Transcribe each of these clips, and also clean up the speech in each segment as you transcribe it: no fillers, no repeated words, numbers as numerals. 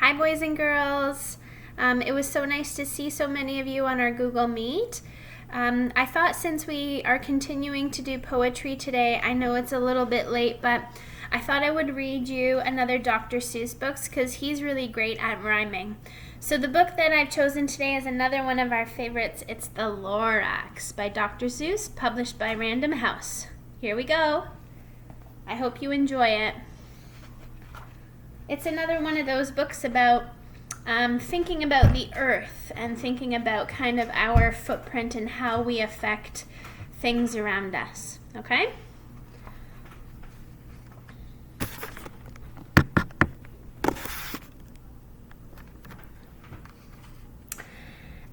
Hi, boys and girls. It was so nice to see so many of you on our Google Meet. I thought since we are continuing to do poetry today, I know it's a little bit late, but I thought I would read you another Dr. Seuss book because he's really great at rhyming. So the book that I've chosen today is another one of our favorites. It's The Lorax by Dr. Seuss, published by Random House. Here we go. I hope you enjoy it. It's another one of those books about thinking about the earth and thinking about kind of our footprint and how we affect things around us, okay?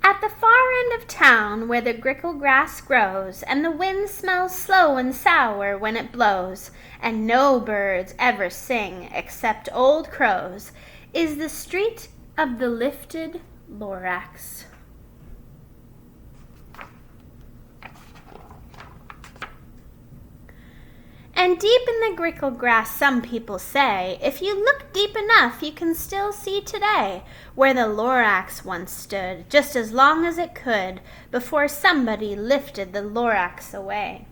At the far end of town where the grickle grass grows and the wind smells slow and sour when it blows and no birds ever sing except old crows is the street of the lifted Lorax. And deep in the grickle grass, some people say, if you look deep enough, you can still see today where the Lorax once stood, just as long as it could, before somebody lifted the Lorax away.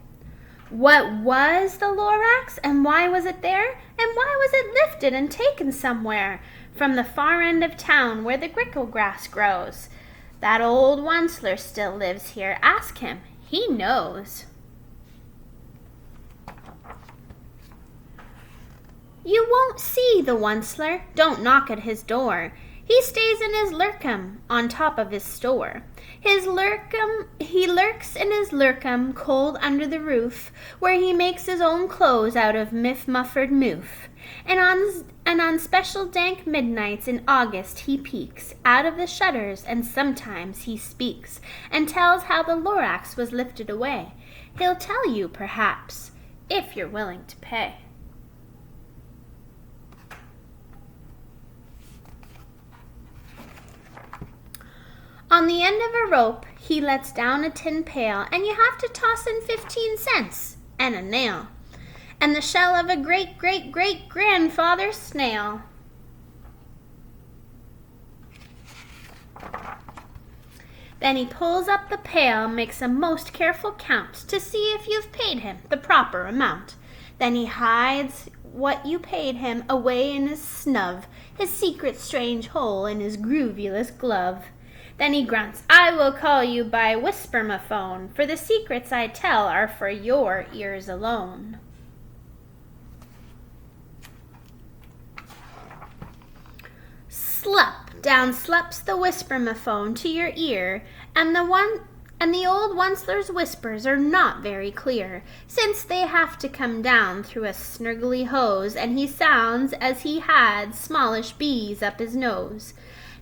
What was the Lorax, and why was it there, and why was it lifted and taken somewhere from the far end of town where the grickle grass grows? That old Onceler still lives here. Ask him. He knows. You won't see the Onceler. Don't knock at his door. He stays in his lurkum on top of his store. He lurks in his lurkum cold under the roof, where he makes his own clothes out of muffered moof. And on special dank midnights in August he peeks out of the shutters, and sometimes he speaks and tells how the Lorax was lifted away. He'll tell you, perhaps, if you're willing to pay. On the end of a rope, he lets down a tin pail, and you have to toss in 15 cents and a nail, and the shell of a great-great-great-grandfather's snail. Then he pulls up the pail, makes a most careful count to see if you've paid him the proper amount. Then he hides what you paid him away in his snub, his secret strange hole in his groovyless glove. Then he grunts, I will call you by whispermaphone, for the secrets I tell are for your ears alone. Slup, down slups the whispermaphone to your ear, and the old Onceler's whispers are not very clear, since they have to come down through a snurgly hose, and he sounds as he had smallish bees up his nose.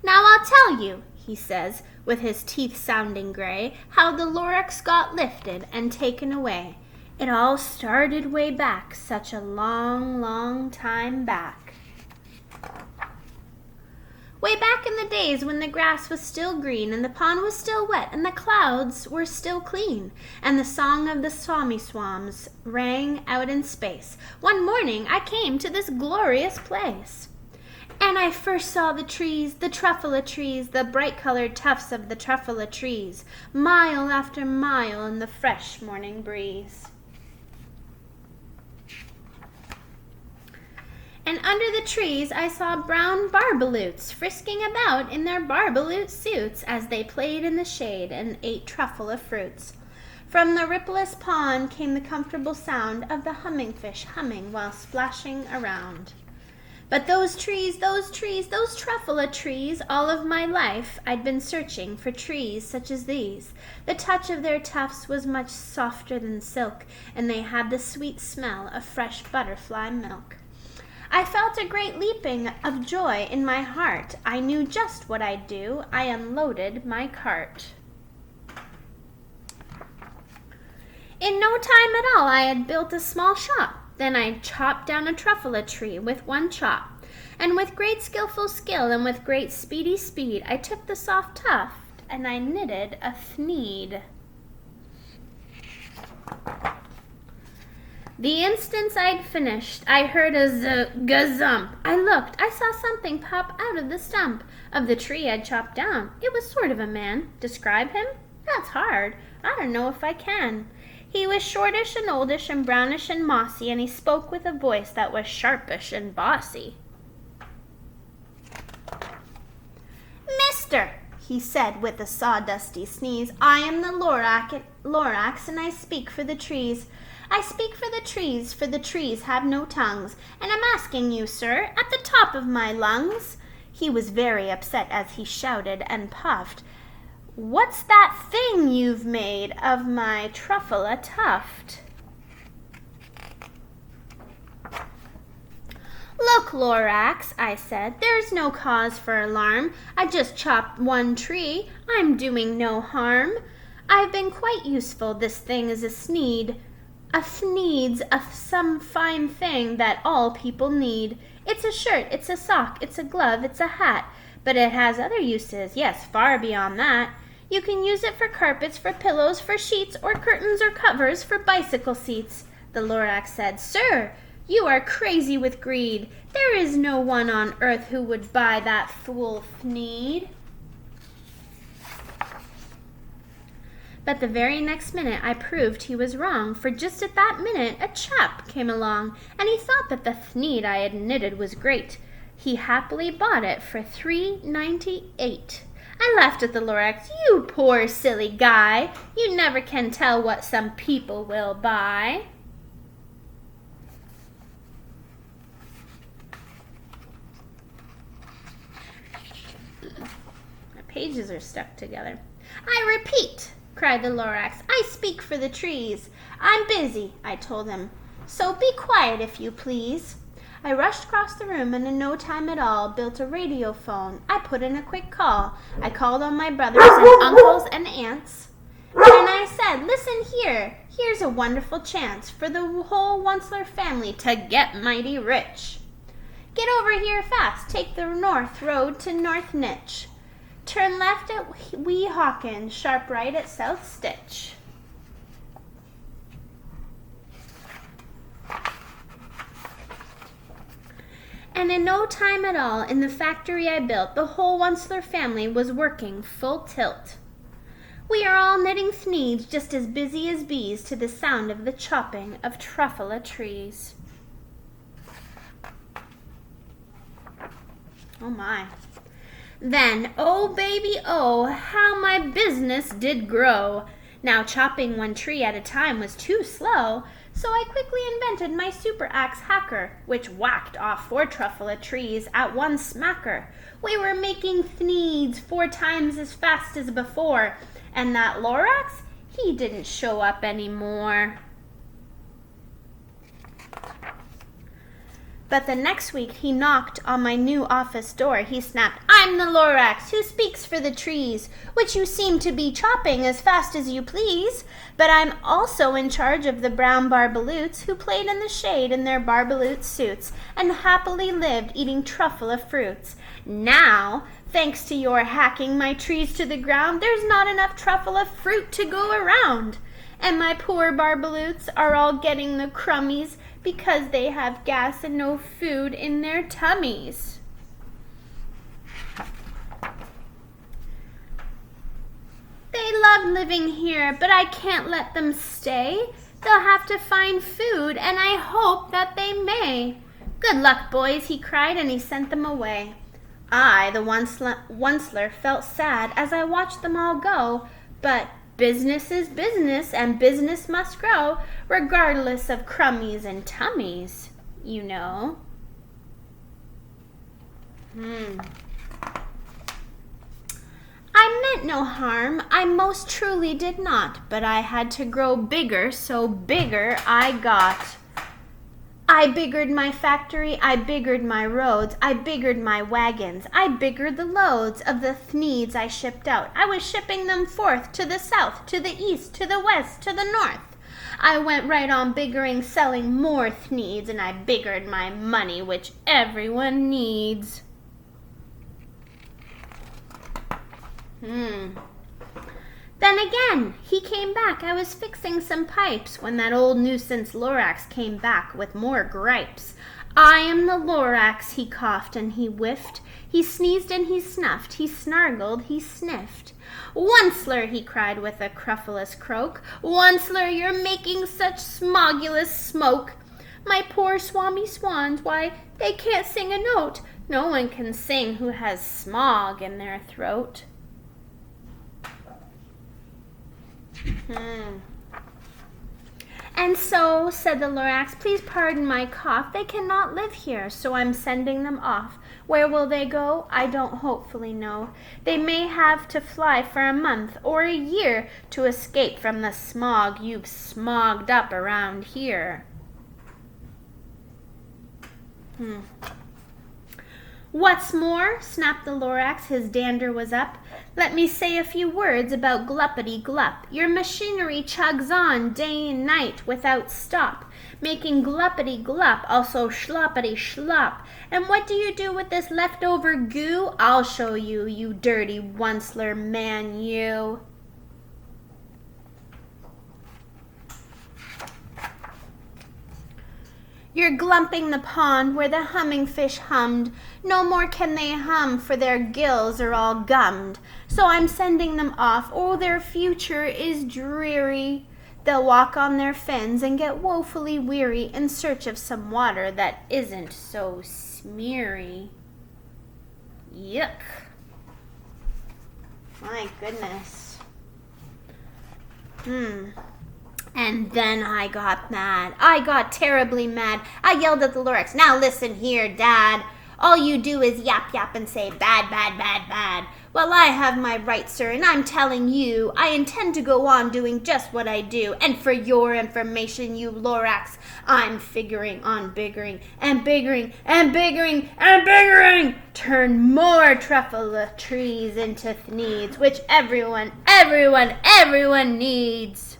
Now I'll tell you, he says, with his teeth sounding gray, how the Lorax got lifted and taken away. It all started way back, such a long, long time back. Way back in the days when the grass was still green and the pond was still wet and the clouds were still clean and the song of the swammy swans rang out in space, one morning I came to this glorious place. And I first saw the trees, the truffula trees, the bright-colored tufts of the truffula trees, mile after mile in the fresh morning breeze. And under the trees I saw brown barbaloots frisking about in their barbaloot suits as they played in the shade and ate truffula fruits. From the rippleless pond came the comfortable sound of the humming-fish humming while splashing around. But those trees, those truffula trees, all of my life I'd been searching for trees such as these. The touch of their tufts was much softer than silk, and they had the sweet smell of fresh butterfly milk. I felt a great leaping of joy in my heart. I knew just what I'd do. I unloaded my cart. In no time at all I had built a small shop. Then I chopped down a truffula tree with one chop, and with great skillful skill and with great speedy speed, I took the soft tuft and I knitted a thneed. The instant I'd finished, I heard a gazump. I looked. I saw something pop out of the stump of the tree I'd chopped down. It was sort of a man. Describe him? That's hard. I don't know if I can. He was shortish and oldish and brownish and mossy, and he spoke with a voice that was sharpish and bossy. Mister, he said with a sawdusty sneeze, I am the Lorax, and I speak for the trees. I speak for the trees have no tongues, and I'm asking you, sir, at the top of my lungs. He was very upset as he shouted and puffed. What's that thing you've made of my truffle a tuft? Look, Lorax, I said, there's no cause for alarm. I just chopped one tree. I'm doing no harm. I've been quite useful. This thing is a sneed. A sneed's some fine thing that all people need. It's a shirt, it's a sock, it's a glove, it's a hat. But it has other uses, yes, far beyond that. You can use it for carpets, for pillows, for sheets, or curtains or covers, for bicycle seats. The Lorax said, Sir, you are crazy with greed. There is no one on earth who would buy that fool Thneed. But the very next minute I proved he was wrong, for just at that minute a chap came along, and he thought that the Thneed I had knitted was great. He happily bought it for $3.98. I laughed at the Lorax. You poor silly guy, you never can tell what some people will buy. My pages are stuck together. I repeat, cried the Lorax, I speak for the trees. I'm busy, I told him, so be quiet if you please. I rushed across the room and in no time at all built a radio phone. I put in a quick call. I called on my brothers and uncles and aunts. And I said, listen here, here's a wonderful chance for the whole Onceler family to get mighty rich. Get over here fast, take the north road to North Nitch. Turn left at Wee Hawkins, sharp right at South Stitch. And in no time at all, in the factory I built, the whole Onceler family was working full tilt. We are all knitting Thneeds just as busy as bees to the sound of the chopping of truffle trees. Oh my. Then, oh baby, oh, how my business did grow. Now chopping one tree at a time was too slow, so I quickly invented my super axe hacker, which whacked off 4 truffle trees at one smacker. We were making Thneeds 4 times as fast as before, and that Lorax, he didn't show up anymore. But the next week he knocked on my new office door. He snapped, I'm the Lorax who speaks for the trees, which you seem to be chopping as fast as you please. But I'm also in charge of the brown barbaloots who played in the shade in their barbaloot suits and happily lived eating truffle fruits. Now, thanks to your hacking my trees to the ground, there's not enough truffle fruit to go around. And my poor barbaloots are all getting the crummies because they have gas and no food in their tummies. They love living here, but I can't let them stay. They'll have to find food, and I hope that they may. Good luck, boys, he cried, and he sent them away. I, the Onceler, felt sad as I watched them all go, but business is business, and business must grow, regardless of crummies and tummies, you know. I meant no harm, I most truly did not, but I had to grow bigger, so bigger I got. I biggered my factory, I biggered my roads, I biggered my wagons, I biggered the loads of the Thneeds I shipped out. I was shipping them forth to the south, to the east, to the west, to the north. I went right on biggering, selling more Thneeds, and I biggered my money, which everyone needs. Then again, he came back. I was fixing some pipes when that old nuisance Lorax came back with more gripes. I am the Lorax, he coughed and he whiffed. He sneezed and he snuffed. He snargled, he sniffed. Onceler, he cried with a cruffulous croak. Onceler, you're making such smogulous smoke. My poor swami swans, why, they can't sing a note. No one can sing who has smog in their throat. And so, said the Lorax, please pardon my cough. They cannot live here, so I'm sending them off. Where will they go? I don't hopefully know. They may have to fly for a month or a year to escape from the smog you've smogged up around here. What's more, snapped the Lorax, his dander was up, let me say a few words about gluppity-glup. Your machinery chugs on day and night without stop, making gluppity-glup, also schloppity-schlop. And what do you do with this leftover goo? I'll show you, you dirty onceler man, you. You're glumping the pond where the humming fish hummed. No more can they hum, for their gills are all gummed. So I'm sending them off. Oh, their future is dreary. They'll walk on their fins and get woefully weary in search of some water that isn't so smeary. Yuck. My goodness. And then I got mad. I got terribly mad. I yelled at the Lorax, now listen here, Dad. All you do is yap yap and say bad, bad, bad, bad. Well, I have my rights, sir, and I'm telling you, I intend to go on doing just what I do. And for your information, you Lorax, I'm figuring on biggering and biggering and biggering and biggering. Turn more truffle trees into thneeds, which everyone needs.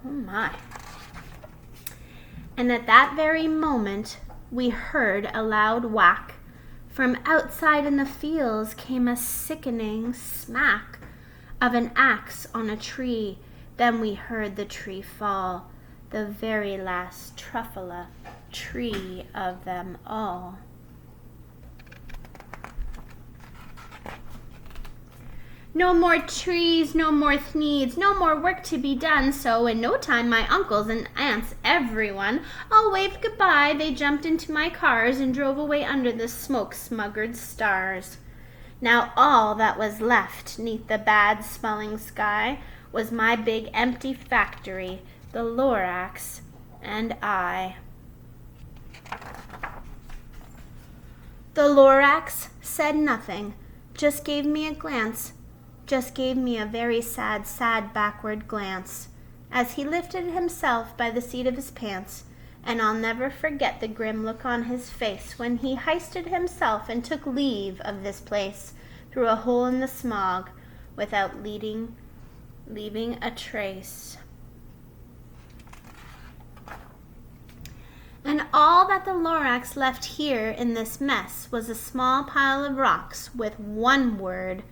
Oh my. And at that very moment, we heard a loud whack. From outside in the fields came a sickening smack of an axe on a tree. Then we heard the tree fall, the very last truffula tree of them all. No more trees, no more thneeds, no more work to be done, so in no time my uncles and aunts, everyone, all waved goodbye. They jumped into my cars and drove away under the smoke-smuggered stars. Now all that was left 'neath the bad-smelling sky was my big empty factory, the Lorax, and I. The Lorax said nothing, just gave me a glance, just gave me a very sad, sad backward glance, as he lifted himself by the seat of his pants, and I'll never forget the grim look on his face when he hoisted himself and took leave of this place through a hole in the smog without leaving a trace. And all that the Lorax left here in this mess was a small pile of rocks with one word,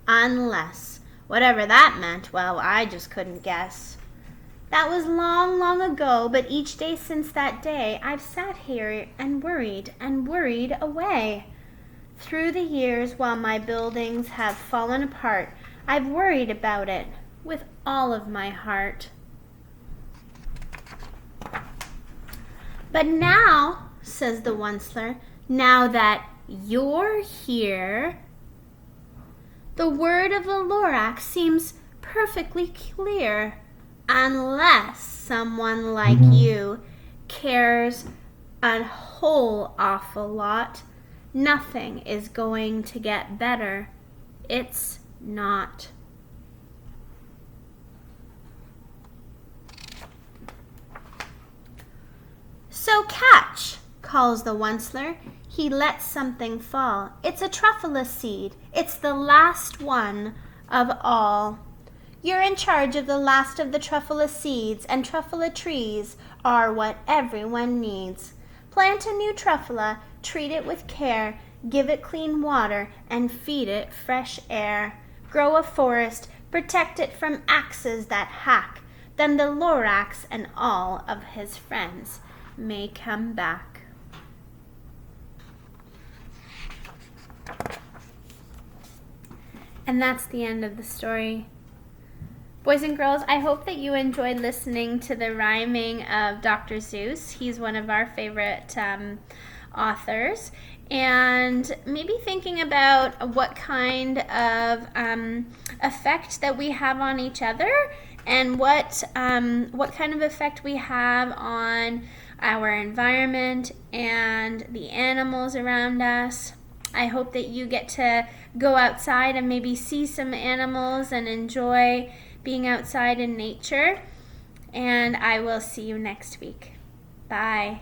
unless. Whatever that meant, well, I just couldn't guess. That was long, long ago, but each day since that day I've sat here and worried away. Through the years, while my buildings have fallen apart, I've worried about it with all of my heart. But now, says the Onceler, now that you're here, the word of the Lorax seems perfectly clear, unless someone like you cares a whole awful lot. Nothing is going to get better. It's not. So catch, calls the Onceler. He lets something fall. It's a truffula seed. It's the last one of all. You're in charge of the last of the truffula seeds, and truffula trees are what everyone needs. Plant a new truffula, treat it with care, give it clean water, and feed it fresh air. Grow a forest, protect it from axes that hack, then the Lorax and all of his friends may come back. And that's the end of the story. Boys and girls, I hope that you enjoyed listening to the rhyming of Dr. Seuss. He's one of our favorite authors. And maybe thinking about what kind of effect that we have on each other, and what kind of effect we have on our environment and the animals around us. I hope that you get to go outside and maybe see some animals and enjoy being outside in nature. And I will see you next week. Bye.